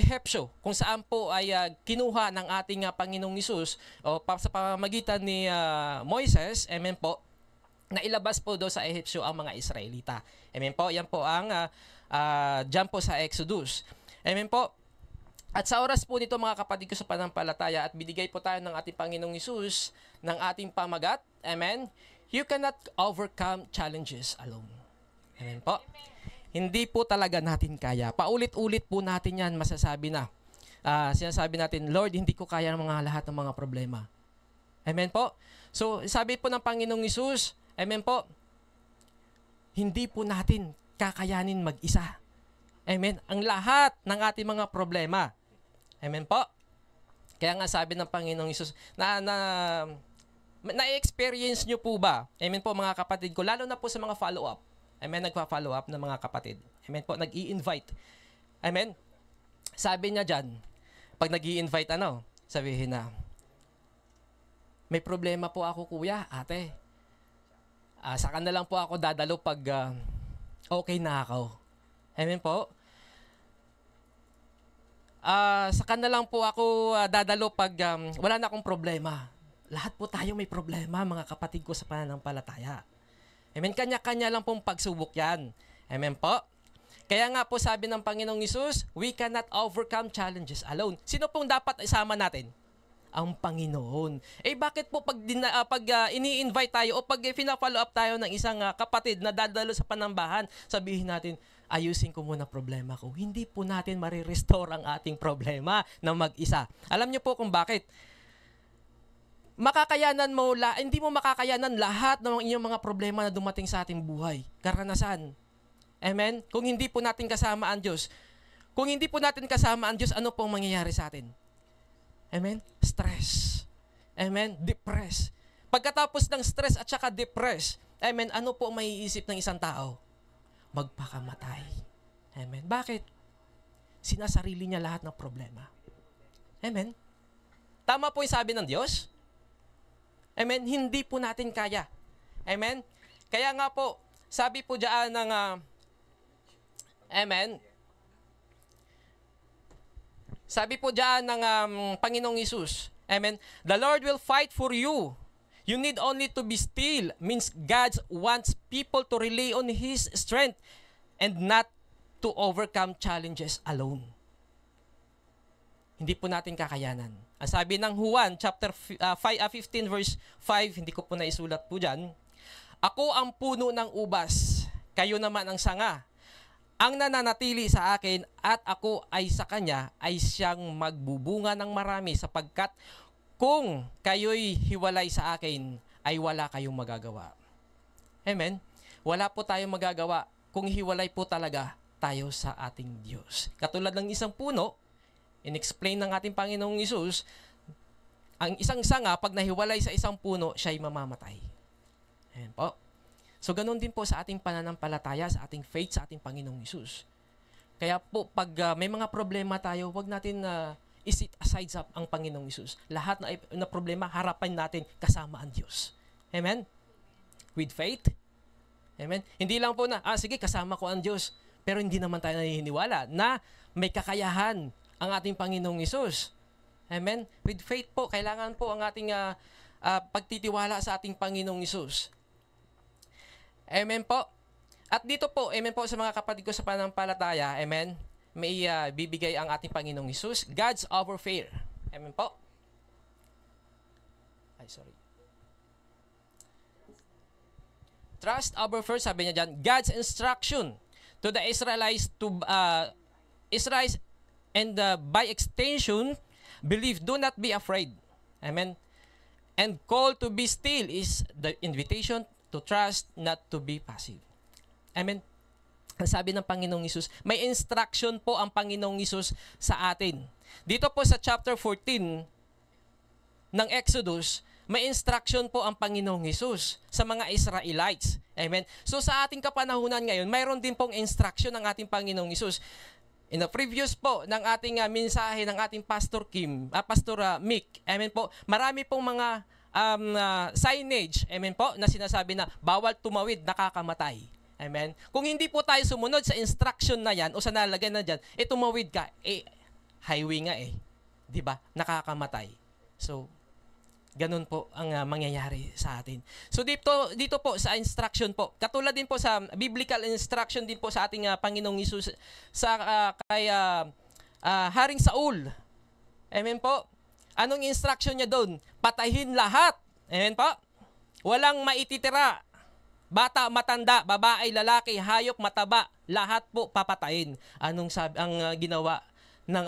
Ehipsyo, kung saan po ay kinuha ng ating Panginoong Hesus o sa pamamagitan ni Moises, amen po, na ilabas po daw sa Ehipsyo ang mga Israelita. Amen po, yan po ang dyan po sa Exodus. Amen po. At sa oras po nito mga kapatid ko sa panampalataya at binigay po tayo ng ating Panginoong Hesus ng ating pamagat. Amen. You cannot overcome challenges alone. Amen po. Hindi po talaga natin kaya. Paulit-ulit po natin yan masasabi na. Sinasabi natin, Lord, hindi ko kaya ng mga lahat ng mga problema. Amen po. So, sabi po ng Panginoong Hesus, amen po, hindi po natin kakayanin mag-isa. Amen. Ang lahat ng ating mga problema. Amen po. Kaya nga sabi ng Panginoong Hesus, na-experience nyo po ba? Amen po mga kapatid ko, lalo na po sa mga follow-up. Amen, nagpa-follow up ng mga kapatid. Amen po, nag-i-invite. Amen. Sabi niya dyan, pag nag-i-invite sabihin na, may problema po ako kuya, ate. Saka na lang po ako dadalo pag okay na ako. Amen po. Saka na lang po ako dadalo pag wala na akong problema. Lahat po tayo may problema, mga kapatid ko sa pananampalataya. Amen. Kanya-kanya lang pong pagsubok yan. Amen po. Kaya nga po sabi ng Panginoong Hesus, we cannot overcome challenges alone. Sino pong dapat isama natin? Ang Panginoon. Bakit po pag ini-invite tayo o pag fina-follow up tayo ng isang kapatid na dadalo sa panambahan, sabihin natin, ayusin ko muna problema ko. Hindi po natin marirestore ang ating problema na mag-isa. Alam niyo po kung bakit? Hindi mo makakayanan lahat ng inyong mga problema na dumating sa ating buhay. Karanasan. Amen? Kung hindi po natin kasama ang Diyos. Kung hindi po natin kasama ang Diyos, ano pong mangyayari sa atin? Amen? Stress. Amen? Depress. Pagkatapos ng stress at saka depress, amen, ano po ang maiisip ng isang tao? Magpakamatay. Amen? Bakit? Sinasarili niya lahat ng problema. Amen? Tama po yung sabi ng Diyos? Amen? Hindi po natin kaya. Amen? Kaya nga po, sabi po dyan ng, amen? Sabi po dyan ng Panginoong Hesus, amen? The Lord will fight for you. You need only to be still. Means God wants people to rely on His strength and not to overcome challenges alone. Hindi po natin kakayanan. Ang sabi ng Juan, chapter 15 verse 5, hindi ko po naisulat po dyan, ako ang puno ng ubas, kayo naman ang sanga. Ang nananatili sa akin at ako ay sa kanya ay siyang magbubunga ng marami sapagkat kung kayo'y hiwalay sa akin ay wala kayong magagawa. Amen? Wala po tayong magagawa kung hiwalay po talaga tayo sa ating Diyos. Katulad ng isang puno, in-explain ng ating Panginoong Hesus, ang isang sanga, pag nahiwalay sa isang puno, siya'y mamamatay. Ayan po. So, ganun din po sa ating pananampalataya, sa ating faith, sa ating Panginoong Hesus. Kaya po, pag may mga problema tayo, wag natin isit aside sa ang Panginoong Hesus. Lahat na problema, harapan natin kasama ang Diyos. Amen? With faith. Amen? Hindi lang po na, sige, kasama ko ang Diyos. Pero hindi naman tayo naniniwala na may kakayahan ang ating Panginoong Hesus. Amen? With faith po, kailangan po ang ating pagtitiwala sa ating Panginoong Hesus. Amen po. At dito po, amen po sa mga kapatid ko sa pananampalataya, amen, may bibigay ang ating Panginoong Hesus, God's over fear. Amen po. Trust over fear, sabi niya dyan, God's instruction to the Israelites and by extension, believe, do not be afraid. Amen. And call to be still is the invitation to trust, not to be passive. Amen. Ang sabi ng Panginoong Hesus, may instruction po ang Panginoong Hesus sa atin. Dito po sa chapter 14 ng Exodus, may instruction po ang Panginoong Hesus sa mga Israelites. Amen. So sa ating kapanahunan ngayon, mayroon din pong instruction ng ating Panginoong Hesus. In the previous po ng ating mensahe ng ating Pastor Mick, amen po, marami pong mga signage, amen po, na sinasabi na bawal tumawid, nakakamatay. Amen. Kung hindi po tayo sumunod sa instruction na yan o sa nalagay na dyan, tumawid ka, highway nga eh. 'Di ba? Nakakamatay. So, ganun po ang mangyayari sa atin. So dito po sa instruction po, katulad din po sa biblical instruction din po sa ating Panginoong Hesus sa kay Haring Saul. Amen po. Anong instruction niya doon? Patayin lahat. Amen po. Walang maititira. Bata, matanda, babae, lalaki, hayop, mataba, lahat po papatayin. Anong sabi ang ginawa ng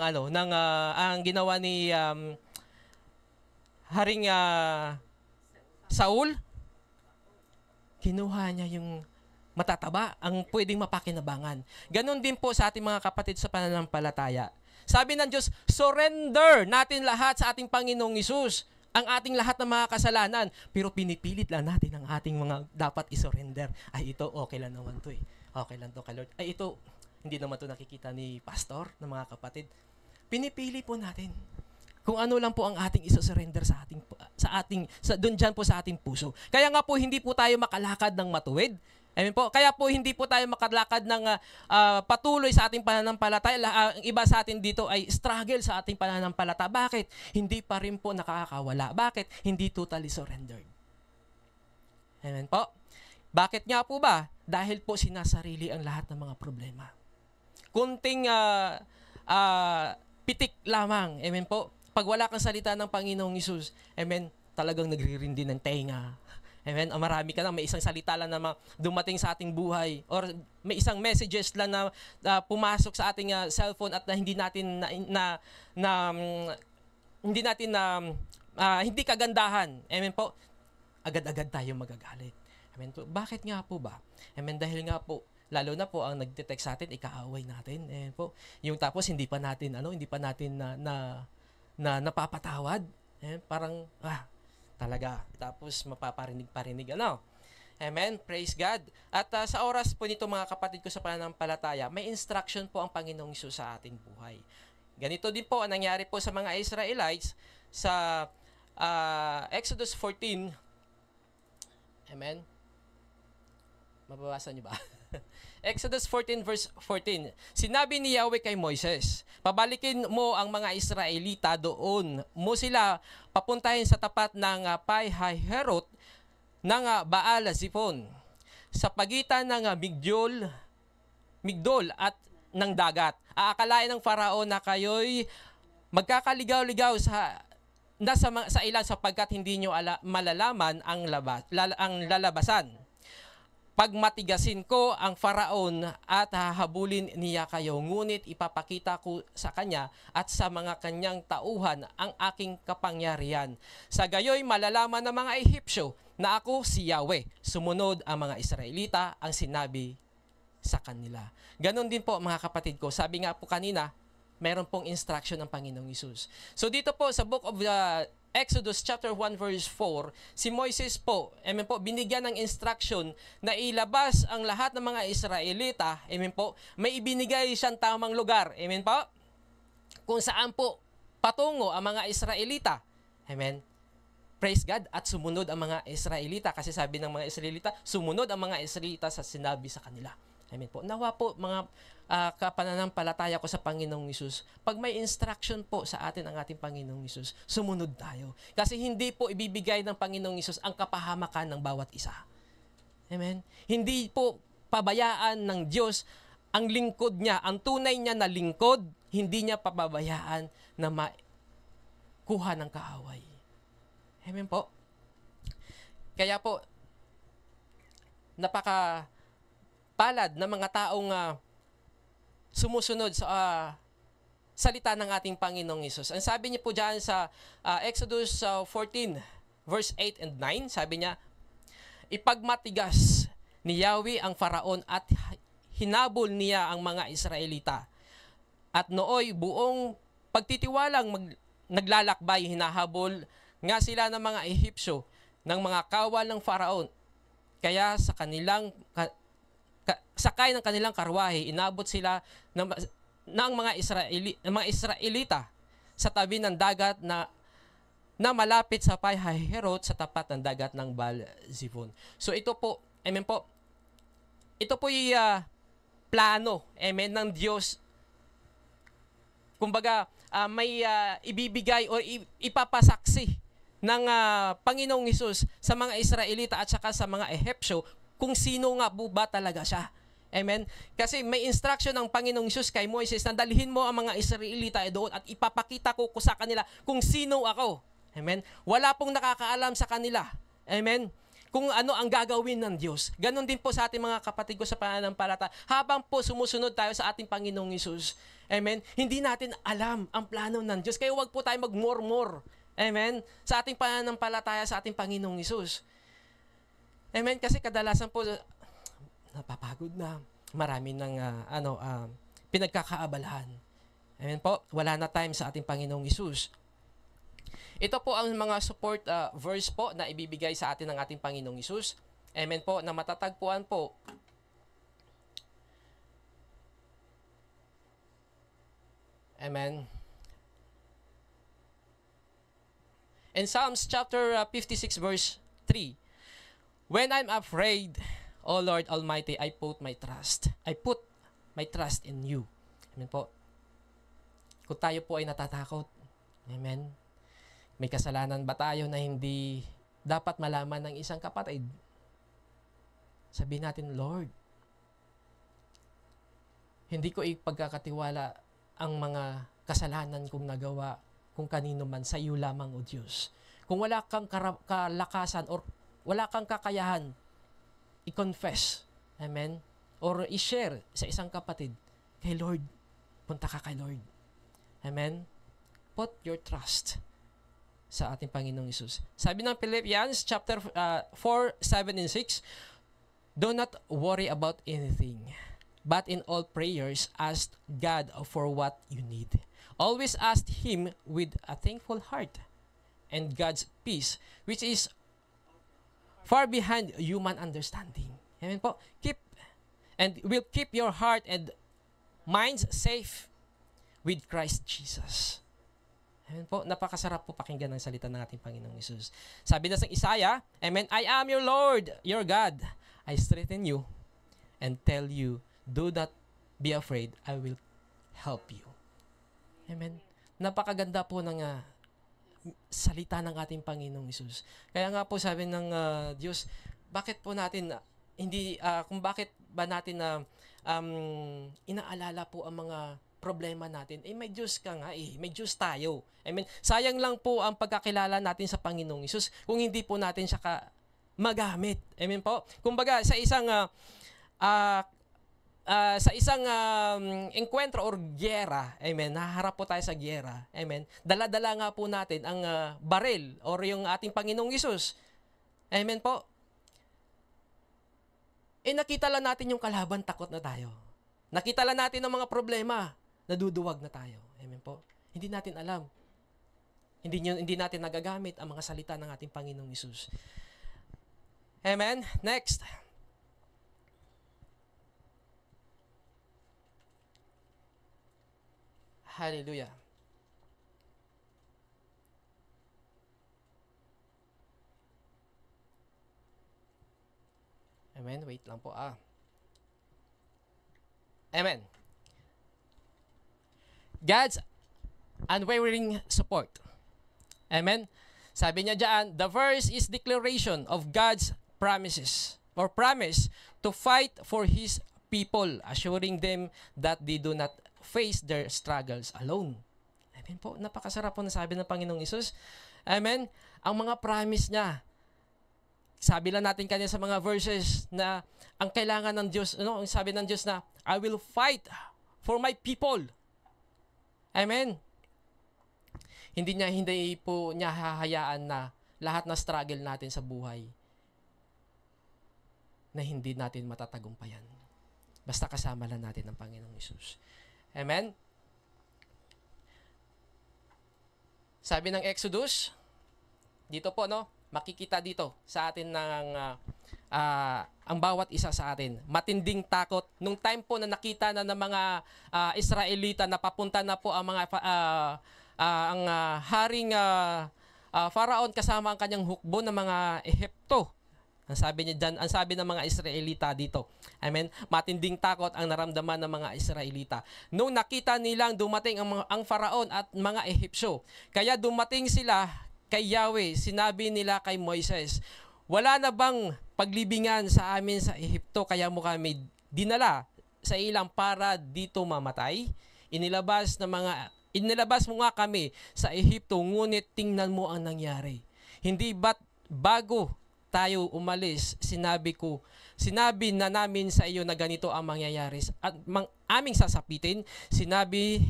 ang ginawa ni Haring Saul? Kinuha niya yung matataba, ang pwedeng mapakinabangan. Ganon din po sa ating mga kapatid sa pananampalataya. Sabi ng Diyos, surrender natin lahat sa ating Panginoong Hesus, ang ating lahat ng mga kasalanan. Pero pinipilit lang natin ang ating mga dapat isurrender. Ay, ito, okay lang naman to eh. Okay lang to kay Lord. Ay, ito, hindi naman to nakikita ni pastor, ng mga kapatid. Pinipili po natin kung ano lang po ang ating isa-surrender sa doon diyan po sa ating puso. Kaya nga po hindi po tayo makalakad ng matuwid. Amen po. Kaya po hindi po tayo makalakad ng patuloy sa ating pananampalataya. Ang iba sa atin dito ay struggle sa ating pananampalataya. Bakit? Hindi pa rin po nakakawala. Bakit? Hindi totally surrendered. Amen po. Bakit nga po ba? Dahil po sinasarili ang lahat ng mga problema. Kunting pitik lamang. Amen po. Pag wala kang salita ng Panginoong Hesus, amen, talagang nagririndi ng tenga. Amen. Marami ka na, may isang salita lang na dumating sa ating buhay or may isang messages lang na pumasok sa ating cellphone at hindi natin hindi kagandahan. Amen po. Agad-agad tayo magagalit. Amen po. Bakit nga po ba? Amen, dahil nga po lalo na po ang nagde-text sa atin, ikaaway natin. Amen po. Yung tapos hindi pa natin napapatawad. Parang, talaga. Tapos mapaparinig-parinig. Amen. Praise God. At sa oras po nito mga kapatid ko sa pananampalataya, may instruction po ang Panginoong Hesus sa ating buhay. Ganito din po ang nangyari po sa mga Israelites sa Exodus 14. Amen. Mababasa niyo ba? Exodus 14 verse 14. Sinabi ni Yahweh kay Moises, pabalikin mo ang mga Israelita doon. Mo sila papuntahin sa tapat ng Pi-Hahiroth ng Baal-Zephon, sa pagitan ng Migdol at ng dagat. Aakalain ng Faraon na kayo'y magkakaligaw-ligaw sa ilan sapagkat hindi nyo malalaman ang lalabasan. Pag matigasin ko ang Faraon at hahabulin niya kayo, ngunit ipapakita ko sa kanya at sa mga kanyang tauhan ang aking kapangyarihan. Sa gayoy malalaman ng mga Ehipsyo na ako si Yahweh. Sumunod ang mga Israelita ang sinabi sa kanila. Ganon din po mga kapatid ko. Sabi nga po kanina, meron pong instruction ng Panginoong Hesus. So dito po sa book of Exodus chapter 1 verse 4, si Moises po, amen po, binigyan ng instruction na ilabas ang lahat ng mga Israelita, amen po, may ibinigay siyang tamang lugar, amen po, kung saan po patungo ang mga Israelita, amen. Praise God, at sumunod ang mga Israelita, kasi sabi ng mga Israelita, sumunod ang mga Israelita sa sinabi sa kanila. Amen po. Nawa po mga kapananampalataya ko sa Panginoong Hesus, pag may instruction po sa atin ang ating Panginoong Hesus, sumunod tayo. Kasi hindi po ibibigay ng Panginoong Hesus ang kapahamakan ng bawat isa. Amen? Hindi po pabayaan ng Diyos ang lingkod niya, ang tunay niya na lingkod, hindi niya pababayaan na makuha ng kaaway. Amen po? Kaya po, palad ng mga taong sumusunod sa salita ng ating Panginoong Hesus. Ang sabi niya po dyan sa Exodus 14, verse 8 and 9, sabi niya, ipagmatigas ni Yahweh ang Faraon at hinabol niya ang mga Israelita. At nooy buong pagtitiwalang naglalakbay, hinahabol nga sila ng mga Ehipsyo, ng mga kawal ng Faraon. Kaya sa kanilang sakay ng kanilang karwahe, inabot sila ng mga Israelita sa tabi ng dagat na malapit sa Pi-Hahiroth sa tapat ng dagat ng Baal-Zephon. So ito po, amen po, ito po yung plano, amen, ng Diyos kumbaga may ibibigay o ipapasaksi ng Panginoong Hesus sa mga Israelita at saka sa mga Ehipsyo kung sino nga po ba talaga siya. Amen? Kasi may instruction ng Panginoong Hesus kay Moises na dalhin mo ang mga Israelita doon at ipapakita ko sa kanila kung sino ako. Amen? Wala pong nakakaalam sa kanila. Amen? Kung ano ang gagawin ng Diyos. Ganon din po sa ating mga kapatid ko sa pananampalataya. Habang po sumusunod tayo sa ating Panginoong Hesus. Amen? Hindi natin alam ang plano ng Diyos. Kaya huwag po tayo magmurmur. Amen? Sa ating pananampalataya sa ating Panginoong Hesus. Amen? Kasi kadalasan po napapagod na. Marami ng pinagkakaabalahan. Amen po? Wala na time sa ating Panginoong Hesus. Ito po ang mga support verse po na ibibigay sa atin ng ating Panginoong Hesus. Amen po, na matatagpuan po amen. In Psalms chapter 56 verse 3, when I'm afraid, O Lord Almighty, I put my trust in you. Amen po. Kung tayo po ay natatakot, amen, may kasalanan ba tayo na hindi dapat malaman ng isang kapatid? Sabihin natin, Lord, hindi ko ipagkakatiwala ang mga kasalanan kong nagawa kung kanino man, sa iyo lamang, O Diyos. Kung wala kang kalakasan or wala kang kakayahan, i-confess, amen, or i-share sa isang kapatid, kay Lord, punta ka kay Lord. Amen? Put your trust sa ating Panginoong Hesus. Sabi ng Philippians chapter 4, 7 and 6, do not worry about anything, but in all prayers ask God for what you need. Always ask Him with a thankful heart, and God's peace, which is far behind human understanding. Amen po? Will keep your heart and minds safe with Christ Jesus. Amen po? Napakasarap po pakinggan ng salita ng ating Panginoong Hesus. Sabi na sa Isaiah, amen, I am your Lord, your God. I strengthen you and tell you, do not be afraid, I will help you. Amen. Napakaganda po ng salita ng ating Panginoong Hesus. Kaya nga po sabi ng Diyos, bakit po natin kung bakit ba natin inaalala po ang mga problema natin? May Diyos ka nga may Diyos tayo. Amen. Sayang lang po ang pagkakilala natin sa Panginoong Hesus kung hindi po natin siya magamit. Amen po. Kumbaga sa isang enkwentro or gyera, amen, naharap po tayo sa gyera, amen, dala-dala nga po natin ang baril or yung ating Panginoong Hesus, amen po. Nakita lang natin yung kalaban, takot na tayo. Nakita lang natin ang mga problema, naduduwag na tayo, amen po. Hindi natin alam. Hindi natin nagagamit ang mga salita ng ating Panginoong Hesus. Amen. Next. Hallelujah. Amen. Wait lang po. Amen. God's unwavering support. Amen. Sabi niya diyan, the verse is declaration of God's promises or promise to fight for His people, assuring them that they do not face their struggles alone. Amen po. Napakasarap po na sabi ng Panginoong Hesus. Amen. Ang mga promise niya. Sabi lang natin kanina sa mga verses na ang kailangan ng Diyos, ang sabi ng Diyos na, I will fight for my people. Amen. Hindi po niya hahayaan na lahat na struggle natin sa buhay na hindi natin matatagumpayan. Basta kasama lang natin ang Panginoong Hesus. Amen? Sabi ng Exodus, dito po, makikita dito sa atin ng ang bawat isa sa atin. Matinding takot. Nung time po na nakita na ng mga Israelita na papunta na po ang mga ang haring Pharaon kasama ang kanyang hukbo ng mga Ehipto. Ang sabi ng mga Israelita dito. Amen. Matinding takot ang naramdaman ng mga Israelita. Nung nakita nilang dumating ang Faraon at mga Ehipsyo, kaya dumating sila kay Yahweh, sinabi nila kay Moises, wala na bang paglibingan sa amin sa Ehipto kaya mo kami dinala sa ilang para dito mamatay? Inilabas mo nga kami sa Ehipto, ngunit tingnan mo ang nangyari. Hindi ba't bago tayo umalis, sinabi na namin sa iyo na ganito ang mangyayari at aming sasapitin, sinabi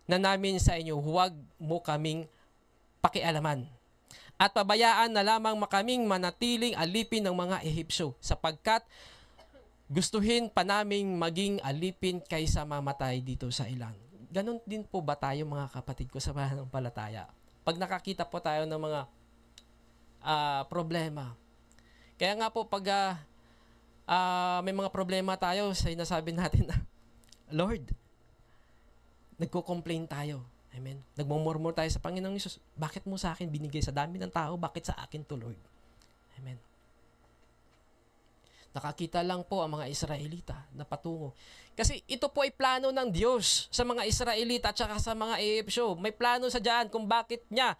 na namin sa inyo, huwag mo kaming pakialaman. At pabayaan na lamang makaming manatiling alipin ng mga Ehipsyo, sapagkat gustuhin pa naming maging alipin kaysa mamatay dito sa ilang. Ganon din po ba tayo mga kapatid ko sa pananampalataya? Pag nakakita po tayo ng mga problema, kaya nga po pag may mga problema tayo, sinasabi natin na, Lord, nagko-complain tayo. Amen. Nagmumurmur tayo sa Panginoong Hesus. Bakit mo sa akin binigay sa dami ng tao? Bakit sa akin to, Lord? Amen. Nakakita lang po ang mga Israelita na patungo. Kasi ito po ay plano ng Diyos sa mga Israelita at saka sa mga Ehipsyo. May plano sa diyan kung bakit niya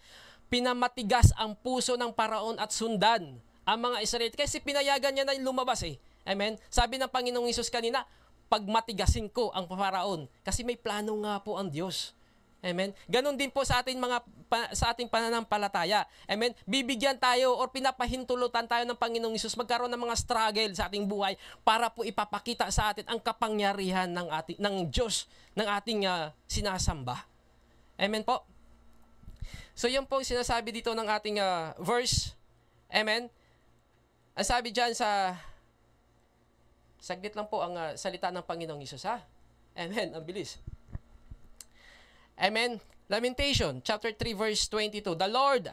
pinamatigas ang puso ng Paraon at sundan ang mga Israelita. Kasi pinayagan niya na lumabas eh. Amen? Sabi ng Panginoong Hesus kanina, pagmatigasin ko ang Paraon. Kasi may plano nga po ang Diyos. Amen? Ganon din po sa ating pananampalataya. Amen? Bibigyan tayo or pinapahintulutan tayo ng Panginoong Hesus magkaroon ng mga struggle sa ating buhay para po ipapakita sa atin ang kapangyarihan ng Diyos ng ating sinasamba. Amen po? So yun po sinasabi dito ng ating verse. Amen? Ang sabi dyan saglit lang po ang salita ng Panginoong Hesus, ha? Amen. Ang bilis. Amen. Lamentation, chapter 3, verse 22. The Lord,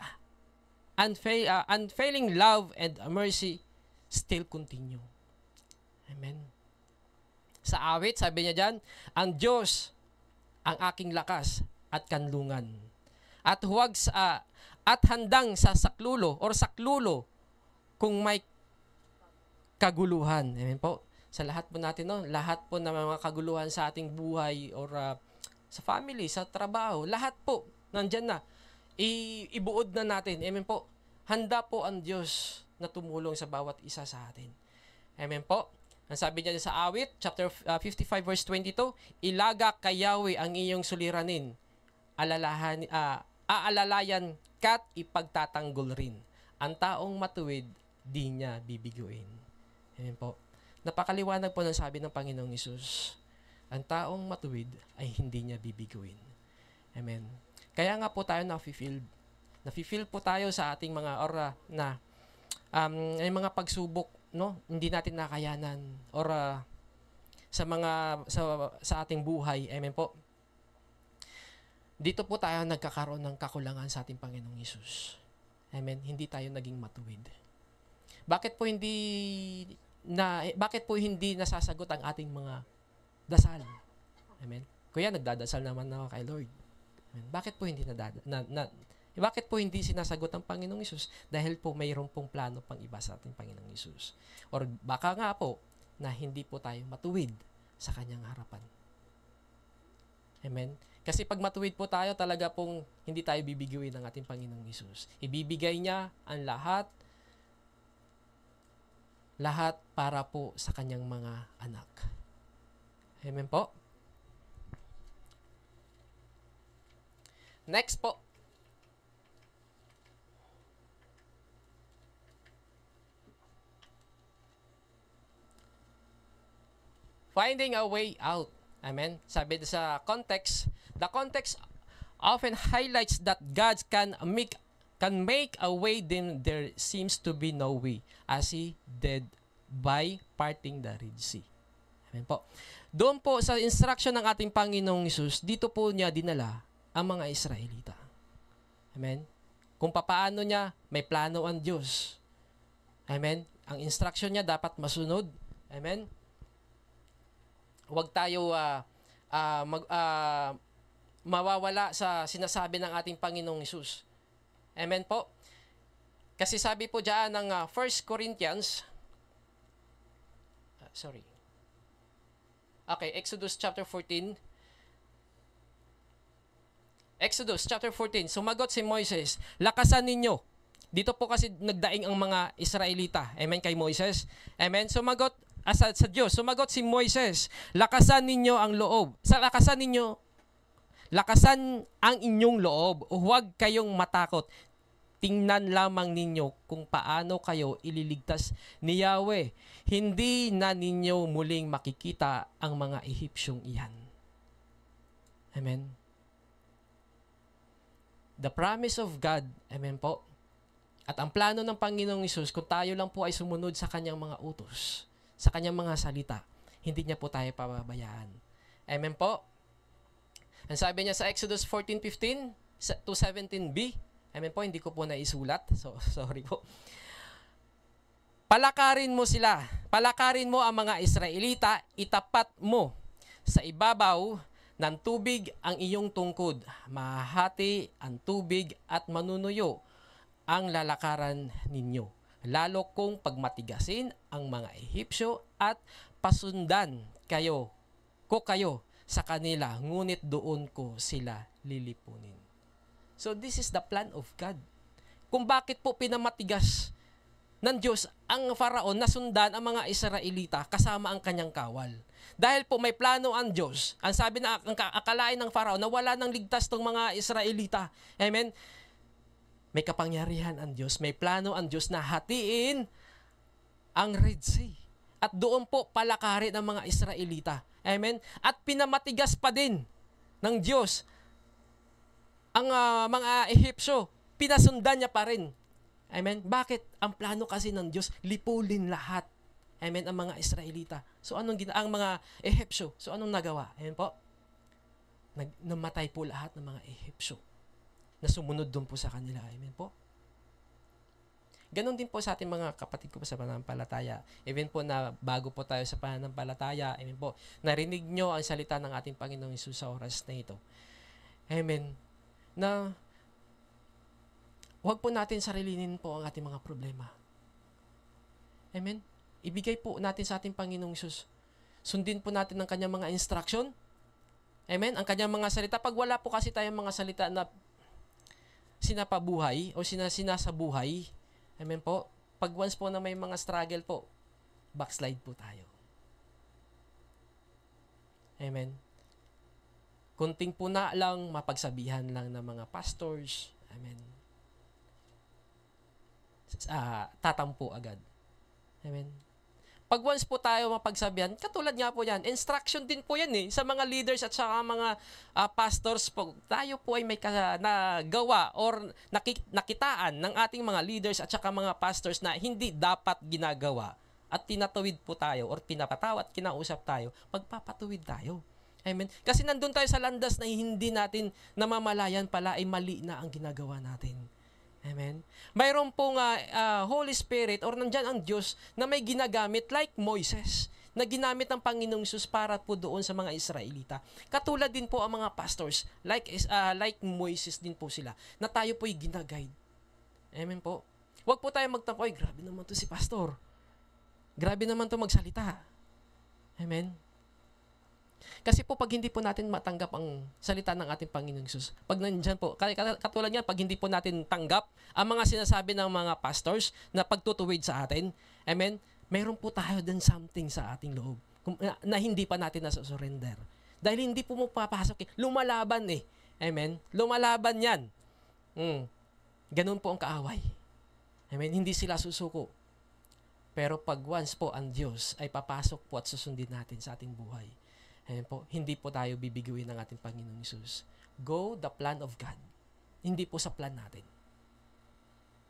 unfailing love and mercy still continue. Amen. Sa awit, sabi niya dyan, ang Diyos ang aking lakas at kanlungan. At handang sa saklulo kung may kaguluhan. Amen po. Sa lahat po natin, no? Lahat po ng mga kaguluhan sa ating buhay or sa family, sa trabaho, lahat po nandyan na. Ibuod na natin. Amen po. Handa po ang Diyos na tumulong sa bawat isa sa atin. Amen po. Ang sabi niya sa awit, chapter 55 verse 22, ilaga kay Yahweh ang iyong suliranin. Aalalayan ka't ipagtatanggol rin. Ang taong matuwid, di niya bibiguin. Amen po. Napakaliwanag po ng sabi ng Panginoong Hesus. Ang taong matuwid ay hindi niya bibiguin. Amen. Kaya nga po tayo nafe-feel po tayo sa ating mga ay mga pagsubok, no? Hindi natin nakayanan or sa ating buhay. Amen po. Dito po tayo nagkakaroon ng kakulangan sa ating Panginoong Hesus. Amen. Hindi tayo naging matuwid. Bakit po hindi nasasagot ang ating mga dasal? Amen. Kuya, nagdadasal naman ako kay Lord. Amen. Bakit po hindi sinasagot ang Panginoong Hesus? Dahil po mayroon pong plano pang iba sa ating Panginoong Hesus. Or baka nga po na hindi po tayo matuwid sa kanyang harapan. Amen. Kasi pag matuwid po tayo, talaga pong hindi tayo bibigyan ng ating Panginoong Hesus. Ibibigay niya ang lahat para po sa kanyang mga anak. Amen po. Next po. Finding a way out. Amen. Sabi sa context, the context often highlights that God can make a way then there seems to be no way, as He did by parting the Red Sea. Amen po. Doon po sa instruction ng ating Panginoong Hesus, dito po niya dinala ang mga Israelita. Amen. Kung papaano niya, may plano ang Diyos. Amen. Ang instruction niya dapat masunod. Amen. Huwag tayo mawawala sa sinasabi ng ating Panginoong Hesus. Amen po. Kasi sabi po dyan ng 1 Corinthians, Exodus chapter 14. Sumagot si Moises, lakasan ninyo. Dito po kasi nagdaing ang mga Israelita. Amen, kay Moises. Amen. Sumagot sa Diyos. Sumagot si Moises, lakasan ninyo ang loob. Lakasan ang inyong loob. Huwag kayong matakot. Tingnan lamang ninyo kung paano kayo ililigtas ni Yahweh. Hindi na ninyo muling makikita ang mga Ehipsyong iyan. Amen. The promise of God, amen po. At ang plano ng Panginoong Hesus, kung tayo lang po ay sumunod sa kanyang mga utos, sa kanyang mga salita, hindi niya po tayo pababayaan. Amen po. Ang sabi niya sa Exodus 14:15 to 17b, amen po, hindi ko po naisulat. So, sorry po. Palakarin mo sila. Palakarin mo ang mga Israelita, itapat mo sa ibabaw ng tubig ang iyong tungkod. Mahati ang tubig at manunuyo ang lalakaran ninyo. Lalo kung pagmatigasin ang mga Ehipsyo at pasundan kayo sa kanila, ngunit doon ko sila lilipunin. So this is the plan of God. Kung bakit po pinamatigas ng Diyos ang Faraon na sundan ang mga Israelita kasama ang kanyang kawal. Dahil po may plano ang Diyos. Ang sabi na ang akalain ng Faraon na wala nang ligtas ng mga Israelita. Amen? May kapangyarihan ang Diyos. May plano ang Diyos na hatiin ang Red Sea. At doon po palakarin ang mga Israelita. Amen? At pinamatigas pa din ng Diyos ang mga Ehipsyo. Pinasundan niya pa rin. Amen? Bakit? Ang plano kasi ng Diyos, lipulin lahat. Amen? Ang mga Israelita. So ang mga Ehipsyo. So anong nagawa? Amen po? Namatay po lahat ng mga Ehipsyo na sumunod doon po sa kanila. Amen po? Ganon din po sa ating mga kapatid ko po sa pananampalataya. Even po na bago po tayo sa pananampalataya, amen po, narinig nyo ang salita ng ating Panginoong Hesus sa oras na ito. Amen. Na huwag po natin sarilinin po ang ating mga problema. Amen. Ibigay po natin sa ating Panginoong Hesus. Sundin po natin ang kanyang mga instruction. Amen. Ang kanyang mga salita. Pag wala po kasi tayong mga salita na sinapabuhay o sinasabuhay, amen po, pag once po na may mga struggle po, backslide po tayo. Amen. Kunting puna lang, mapagsabihan lang ng mga pastors, amen, tatampo agad. Amen. Pag once po tayo mapagsabihan, katulad nga po yan, instruction din po yan sa mga leaders at saka mga pastors po. Tayo po ay may nagawa or nakitaan ng ating mga leaders at saka mga pastors na hindi dapat ginagawa. At tinatawid po tayo or pinapatawad, kinausap tayo, magpapatuwid tayo. Amen. Kasi nandun tayo sa landas na hindi natin namamalayan pala ay mali na ang ginagawa natin. Amen. Mayroon pong Holy Spirit or nandyan ang Diyos na may ginagamit like Moises, na ginamit ng Panginoong Hesus para po doon sa mga Israelita. Katulad din po ang mga pastors, like Moises din po sila, na tayo po'y ginaguide. Amen po. Huwag po tayo magtampo, grabe naman to si pastor. Grabe naman to magsalita. Amen. Kasi po pag hindi po natin matanggap ang salita ng ating Panginoong Hesus, pag nandyan po, katulad yan, pag hindi po natin tanggap ang mga sinasabi ng mga pastors na pagtutuwid sa atin, amen, mayroon po tayo din something sa ating loob na hindi pa natin nasusurrender. Dahil hindi po mo papasok, lumalaban amen, lumalaban yan. Ganun po ang kaaway. Amen, hindi sila susuko. Pero pag once po ang Diyos ay papasok po at susundin natin sa ating buhay, ayan po, hindi po tayo bibiguin ng ating Panginoong Hesus. Go the plan of God. Hindi po sa plan natin.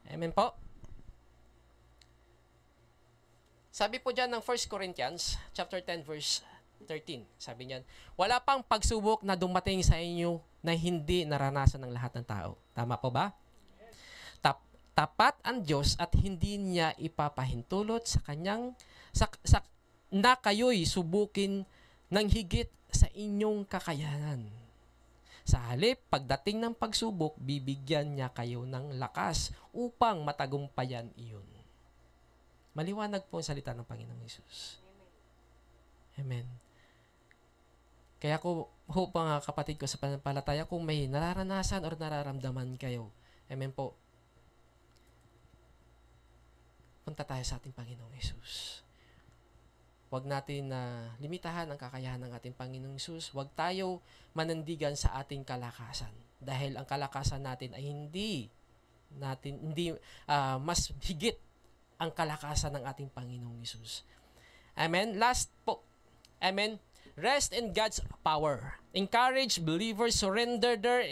Amen po? Sabi po dyan ng 1 Corinthians chapter 10 verse 13. Sabi niyan, wala pang pagsubok na dumating sa inyo na hindi naranasan ng lahat ng tao. Tama po ba? Tapat ang Diyos at hindi niya ipapahintulot sa kanyang na kayo'y subukin ng higit sa inyong kakayanan. Sa halip, pagdating ng pagsubok, bibigyan niya kayo ng lakas upang matagumpayan iyon. Maliwanag po ang salita ng Panginoong Hesus. Amen. Kaya ko, mga kapatid ko sa pananampalataya, kung may nararanasan or nararamdaman kayo, amen po, punta tayo sa ating Panginoong Hesus. Huwag natin limitahan ang kakayahan ng ating Panginoong Hesus. Huwag tayo manandigan sa ating kalakasan. Dahil ang kalakasan natin ay hindi mas higit ang kalakasan ng ating Panginoong Hesus. Amen. Last po. Amen. Rest in God's power. Encourage believers surrender their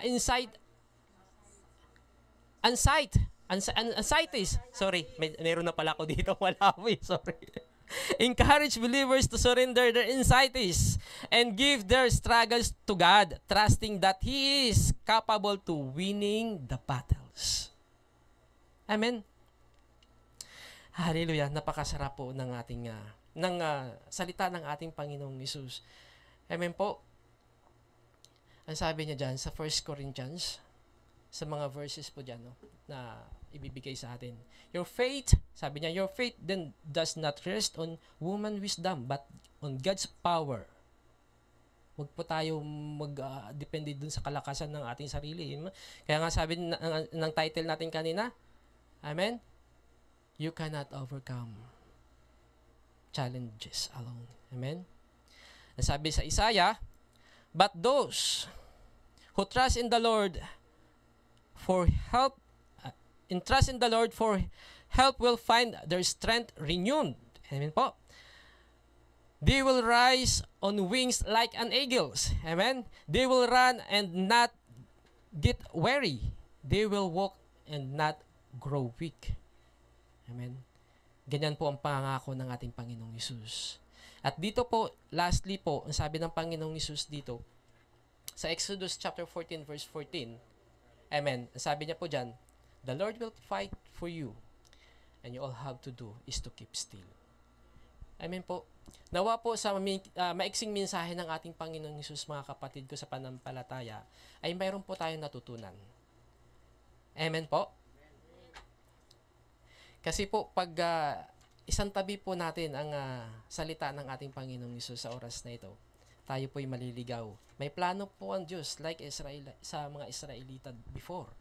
anxieties. Sorry, meron na pala ako dito. Wala po eh. Sorry. Encourage believers to surrender their anxieties and give their struggles to God, trusting that He is capable to winning the battles. Amen. Hallelujah. Napakasarap po ng ating salita ng ating Panginoong Hesus. Amen po. Ang sabi niya dyan sa 1 Corinthians, sa mga verses po dyan, no, na ibibigay sa atin. Your faith, sabi niya, your faith then does not rest on human wisdom, but on God's power. Huwag po tayo mag-depende dun sa kalakasan ng ating sarili. Kaya nga sabi ng title natin kanina, amen? You cannot overcome challenges alone. Amen? Ang sabi sa Isaiah, but those who trust in the Lord for help, entrust in the Lord for help will find their strength renewed. Amen po. They will rise on wings like an eagles. Amen? They will run and not get weary. They will walk and not grow weak. Amen? Ganyan po ang pangako ng ating Panginoong Hesus. At dito po, lastly po, ang sabi ng Panginoong Hesus dito, sa Exodus chapter 14 verse 14, amen, ang sabi niya po dyan, the Lord will fight for you and you all have to do is to keep still. Amen po. Nawa po sa maiksing mensahe ng ating Panginoong Hesus, mga kapatid ko sa pananampalataya, ay mayroon po tayong natutunan. Amen po. Kasi po, pag isang tabi po natin ang salita ng ating Panginoong Hesus sa oras na ito, tayo po'y maliligaw. May plano po ang Diyos like Israel, sa mga Israelita before.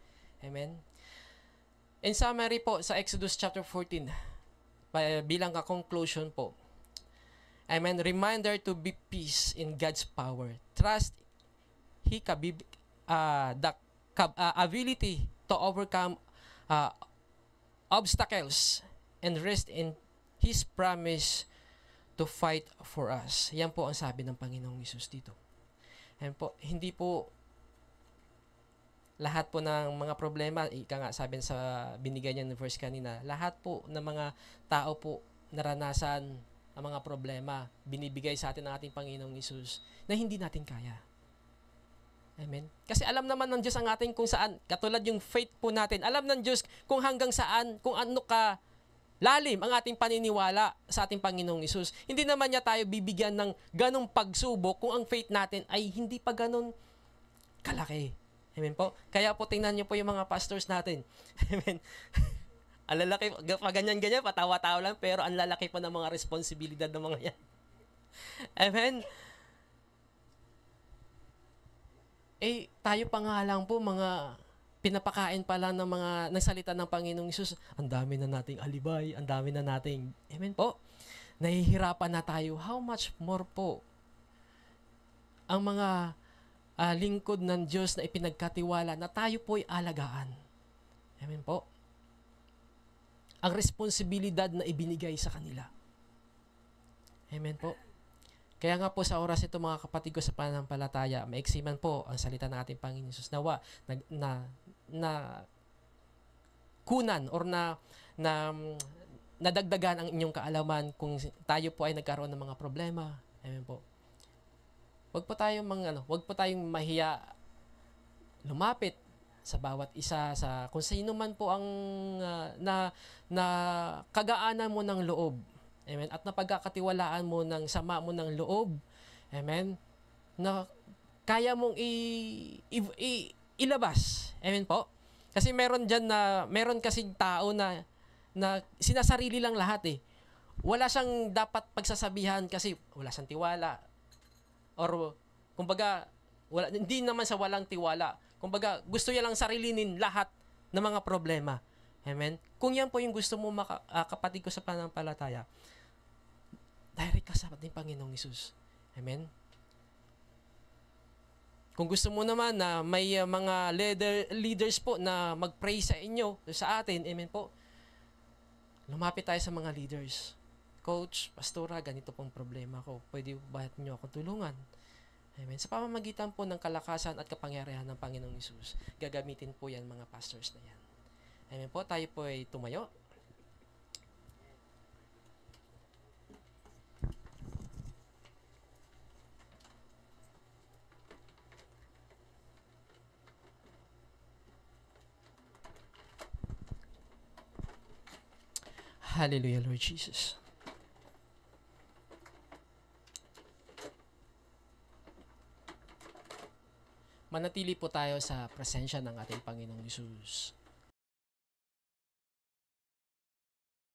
Amen? In summary po, sa Exodus chapter 14, bilang conclusion po, amen, reminder to be peace in God's power. Trust the ability to overcome obstacles and rest in His promise to fight for us. Yan po ang sabi ng Panginoong Hesus dito. Yan po, hindi po lahat po ng mga problema, ika nga sabi sa binigay niya ng verse kanina, lahat po ng mga tao po naranasan ang mga problema, binibigay sa atin ng ating Panginoong Hesus na hindi natin kaya. Amen. Kasi alam naman ng Diyos ang ating kung saan, katulad yung faith po natin, alam ng Diyos kung hanggang saan, kung ano ka lalim ang ating paniniwala sa ating Panginoong Hesus. Hindi naman niya tayo bibigyan ng ganong pagsubok kung ang faith natin ay hindi pa ganon kalaki. Amen po. Kaya po tingnan niyo po yung mga pastors natin. Amen. Ang lalaki, ganyan-ganyan, patawa-tawa lang, pero ang lalaki pa ng mga responsibilidad ng mga yan. Amen. Eh, tayo pa nga lang po, mga pinapakain pa lang ng mga nagsalita ng Panginoong Hesus. Ang dami na nating alibay, ang dami na nating, amen po, nahihirapan na tayo. How much more po ang mga lingkod ng Diyos na ipinagkatiwala na tayo po'y alagaan. Amen po. Ang responsibilidad na ibinigay sa kanila. Amen po. Kaya nga po sa oras ito, mga kapatid ko sa pananampalataya, maiksiman po ang salita ng ating Panginoon Hesus. Nawa na kunan or na nadagdagan ang inyong kaalaman kung tayo po ay nagkaroon ng mga problema. Amen po. Wag po tayong mahiya lumapit sa bawat isa, sa kung sino man po ang na kagaanan mo ng loob. Amen. At napagkakatiwalaan mo ng sama mo ng loob. Amen. Na kaya mong ilabas. Amen po? Kasi meron kasing tao na sinasarili lang lahat eh. Wala siyang dapat pagsasabihan kasi wala siyang tiwala. Or, kumbaga, hindi naman sa walang tiwala. Kumbaga, gusto niya lang sarilinin lahat ng mga problema. Amen? Kung yan po yung gusto mo, kapatid ko sa pananampalataya, direct ka sa ating Panginoong Hesus. Amen? Kung gusto mo naman na may mga leaders po na mag-pray sa inyo, sa atin, amen po, lumapit tayo sa mga leaders. Coach, pastora, ganito pong problema ko. Pwede ba niyo akong tulungan? Amen. Sa pamamagitan po ng kalakasan at kapangyarihan ng Panginoong Hesus, gagamitin po yan mga pastors na yan. Amen po, tayo po ay tumayo. Hallelujah, Lord Jesus. Manatili po tayo sa presensya ng ating Panginoong Hesus.